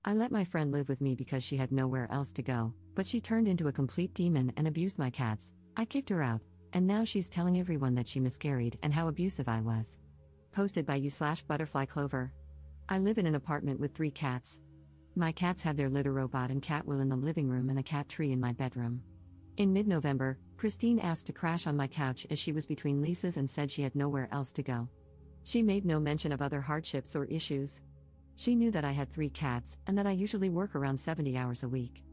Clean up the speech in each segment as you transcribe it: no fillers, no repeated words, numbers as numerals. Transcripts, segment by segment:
I let my friend live with me because she had nowhere else to go, but she turned into a complete demon and abused my cats. I kicked her out, and now she's telling everyone that she miscarried and how abusive I was. Posted by you/Butterfly Clover. I live in an apartment with 3 cats. My cats have their litter robot and cat wheel in the living room and a cat tree in my bedroom. In mid-November, Christine asked to crash on my couch as she was between leases and said she had nowhere else to go. She made no mention of other hardships or issues. She knew that I had 3 cats and that I usually work around 70 hours a week.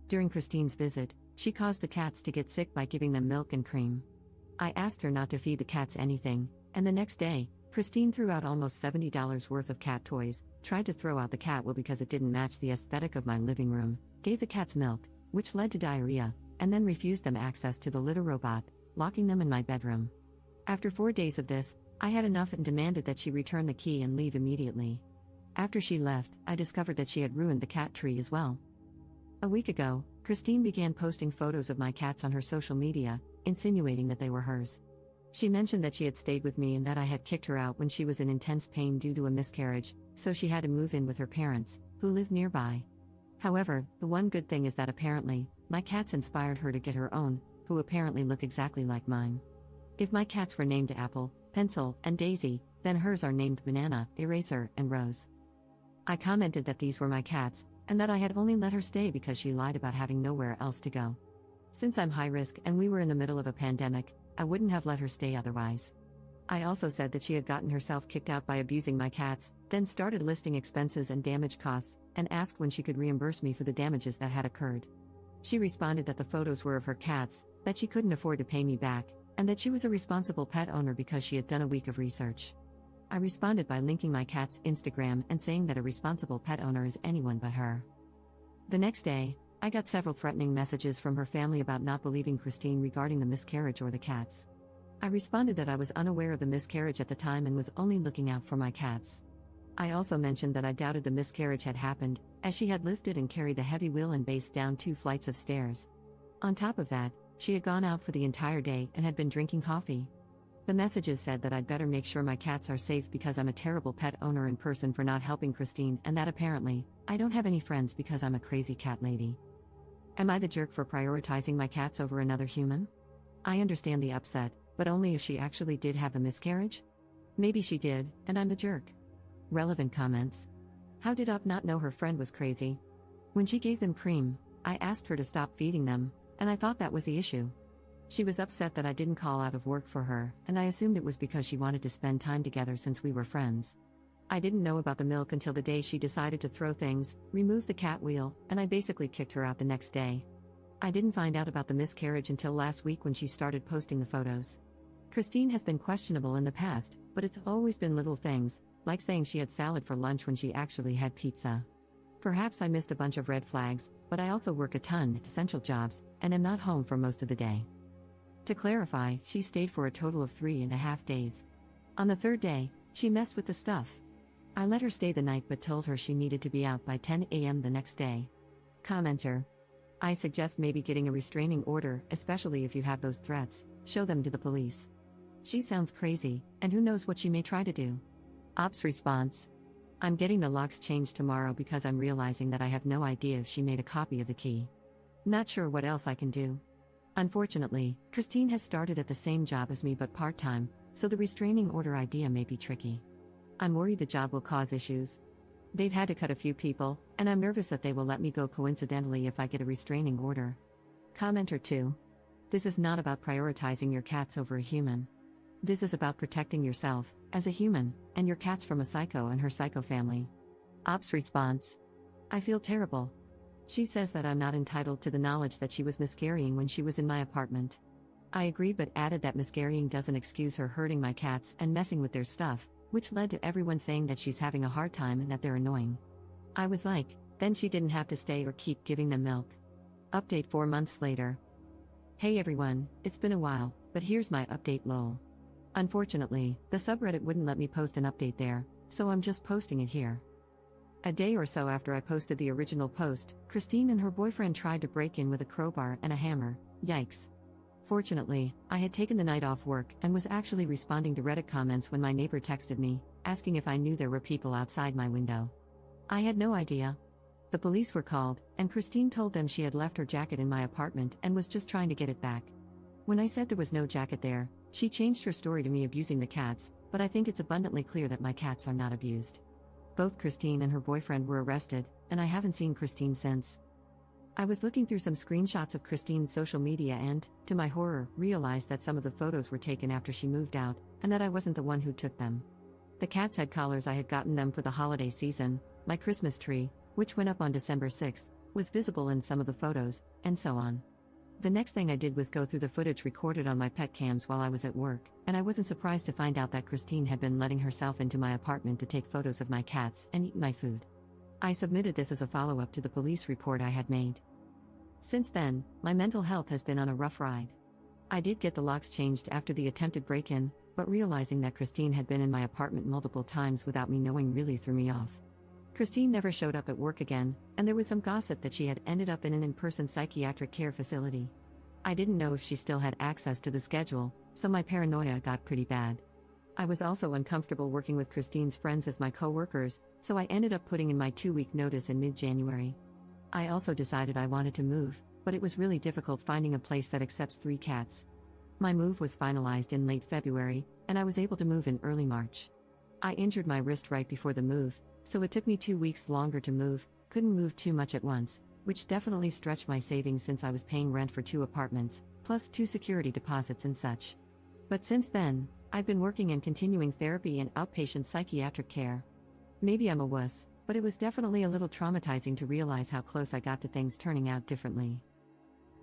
During Christine's visit, she caused the cats to get sick by giving them milk and cream. I asked her not to feed the cats anything, and the next day, Christine threw out almost $70 worth of cat toys, tried to throw out the cat wheel because it didn't match the aesthetic of my living room, gave the cats milk, which led to diarrhea, and then refused them access to the litter robot, locking them in my bedroom. After 4 days of this, I had enough and demanded that she return the key and leave immediately. After she left, I discovered that she had ruined the cat tree as well. A week ago, Christine began posting photos of my cats on her social media, insinuating that they were hers. She mentioned that she had stayed with me and that I had kicked her out when she was in intense pain due to a miscarriage, so she had to move in with her parents, who live nearby. However, the one good thing is that apparently, my cats inspired her to get her own, who apparently look exactly like mine. If my cats were named Apple, Pencil, and Daisy, then hers are named Banana, Eraser, and Rose. I commented that these were my cats, and that I had only let her stay because she lied about having nowhere else to go. Since I'm high risk and we were in the middle of a pandemic, I wouldn't have let her stay otherwise. I also said that she had gotten herself kicked out by abusing my cats, then started listing expenses and damage costs, and asked when she could reimburse me for the damages that had occurred. She responded that the photos were of her cats, that she couldn't afford to pay me back, and that she was a responsible pet owner because she had done a week of research. I responded by linking my cat's Instagram and saying that a responsible pet owner is anyone but her. The next day, I got several threatening messages from her family about not believing Christine regarding the miscarriage or the cats. I responded that I was unaware of the miscarriage at the time and was only looking out for my cats. I also mentioned that I doubted the miscarriage had happened, as she had lifted and carried the heavy wheel and base down 2 flights of stairs. On top of that, she had gone out for the entire day and had been drinking coffee. The messages said that I'd better make sure my cats are safe because I'm a terrible pet owner in person for not helping Christine, and that apparently, I don't have any friends because I'm a crazy cat lady. Am I the jerk for prioritizing my cats over another human? I understand the upset, but only if she actually did have the miscarriage? Maybe she did, and I'm the jerk. Relevant comments. How did Up not know her friend was crazy? When she gave them cream, I asked her to stop feeding them, and I thought that was the issue. She was upset that I didn't call out of work for her, and I assumed it was because she wanted to spend time together since we were friends. I didn't know about the milk until the day she decided to throw things, remove the cat wheel, and I basically kicked her out the next day. I didn't find out about the miscarriage until last week when she started posting the photos. Christine has been questionable in the past, but it's always been little things, like saying she had salad for lunch when she actually had pizza. Perhaps I missed a bunch of red flags, but I also work a ton at essential jobs, and am not home for most of the day. To clarify, she stayed for a total of 3.5 days. On the 3rd day, she messed with the stuff. I let her stay the night but told her she needed to be out by 10 a.m. the next day. Commenter. I suggest maybe getting a restraining order, especially if you have those threats, show them to the police. She sounds crazy, and who knows what she may try to do. Ops response. I'm getting the locks changed tomorrow because I'm realizing that I have no idea if she made a copy of the key. Not sure what else I can do. Unfortunately, Christine has started at the same job as me but part-time, so the restraining order idea may be tricky. I'm worried the job will cause issues. They've had to cut a few people, and I'm nervous that they will let me go coincidentally if I get a restraining order. Commenter 2. This is not about prioritizing your cats over a human. This is about protecting yourself, as a human, and your cats from a psycho and her psycho family. Ops response. I feel terrible. She says that I'm not entitled to the knowledge that she was miscarrying when she was in my apartment. I agreed but added that miscarrying doesn't excuse her hurting my cats and messing with their stuff, which led to everyone saying that she's having a hard time and that they're annoying. I was like, then she didn't have to stay or keep giving them milk. Update 4 months later. Hey everyone, it's been a while, but here's my update lol. Unfortunately, the subreddit wouldn't let me post an update there, so I'm just posting it here. A day or so after I posted the original post, Christine and her boyfriend tried to break in with a crowbar and a hammer. Yikes. Fortunately, I had taken the night off work and was actually responding to Reddit comments when my neighbor texted me, asking if I knew there were people outside my window. I had no idea. The police were called, and Christine told them she had left her jacket in my apartment and was just trying to get it back. When I said there was no jacket there, she changed her story to me abusing the cats, but I think it's abundantly clear that my cats are not abused. Both Christine and her boyfriend were arrested, and I haven't seen Christine since. I was looking through some screenshots of Christine's social media and, to my horror, realized that some of the photos were taken after she moved out, and that I wasn't the one who took them. The cats had collars I had gotten them for the holiday season, my Christmas tree, which went up on December 6th, was visible in some of the photos, and so on. The next thing I did was go through the footage recorded on my pet cams while I was at work, and I wasn't surprised to find out that Christine had been letting herself into my apartment to take photos of my cats and eat my food. I submitted this as a follow-up to the police report I had made. Since then, my mental health has been on a rough ride. I did get the locks changed after the attempted break-in, but realizing that Christine had been in my apartment multiple times without me knowing really threw me off. Christine never showed up at work again, and there was some gossip that she had ended up in an in-person psychiatric care facility. I didn't know if she still had access to the schedule, so my paranoia got pretty bad. I was also uncomfortable working with Christine's friends as my co-workers, so I ended up putting in my 2-week notice in mid-January. I also decided I wanted to move, but it was really difficult finding a place that accepts 3 cats. My move was finalized in late February, and I was able to move in early March. I injured my wrist right before the move, so it took me 2 weeks longer to move, couldn't move too much at once, which definitely stretched my savings since I was paying rent for 2 apartments, plus 2 security deposits and such. But since then, I've been working and continuing therapy and outpatient psychiatric care. Maybe I'm a wuss, but it was definitely a little traumatizing to realize how close I got to things turning out differently.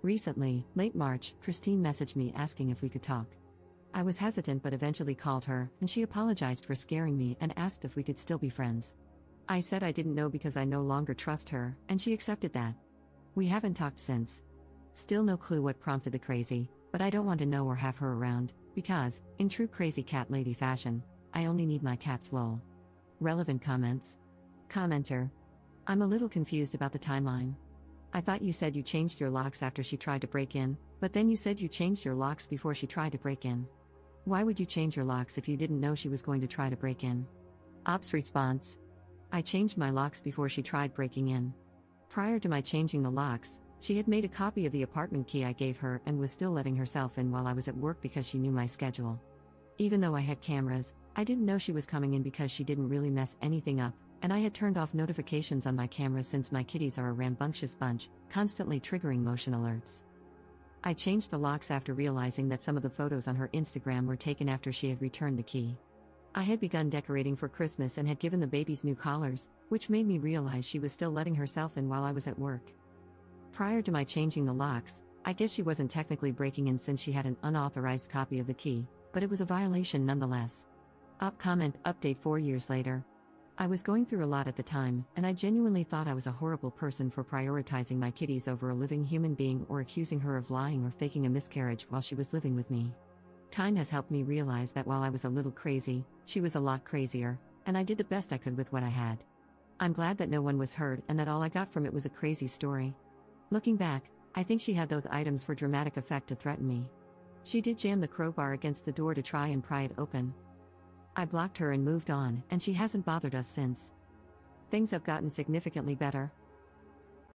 Recently, late March, Christine messaged me asking if we could talk. I was hesitant but eventually called her, and she apologized for scaring me and asked if we could still be friends. I said I didn't know because I no longer trust her, and she accepted that. We haven't talked since. Still no clue what prompted the crazy, but I don't want to know or have her around, because, in true crazy cat lady fashion, I only need my cats lol. Relevant comments. Commenter. I'm a little confused about the timeline. I thought you said you changed your locks after she tried to break in, but then you said you changed your locks before she tried to break in. Why would you change your locks if you didn't know she was going to try to break in? Ops response. I changed my locks before she tried breaking in. Prior to my changing the locks, she had made a copy of the apartment key I gave her and was still letting herself in while I was at work because she knew my schedule. Even though I had cameras, I didn't know she was coming in because she didn't really mess anything up, and I had turned off notifications on my camera since my kitties are a rambunctious bunch, constantly triggering motion alerts. I changed the locks after realizing that some of the photos on her Instagram were taken after she had returned the key. I had begun decorating for Christmas and had given the babies new collars, which made me realize she was still letting herself in while I was at work. Prior to my changing the locks, I guess she wasn't technically breaking in since she had an unauthorized copy of the key, but it was a violation nonetheless. Comment update 4 years later. I was going through a lot at the time, and I genuinely thought I was a horrible person for prioritizing my kitties over a living human being or accusing her of lying or faking a miscarriage while she was living with me. Time has helped me realize that while I was a little crazy, she was a lot crazier, and I did the best I could with what I had. I'm glad that no one was hurt and that all I got from it was a crazy story. Looking back, I think she had those items for dramatic effect to threaten me. She did jam the crowbar against the door to try and pry it open. I blocked her and moved on, and she hasn't bothered us since. Things have gotten significantly better.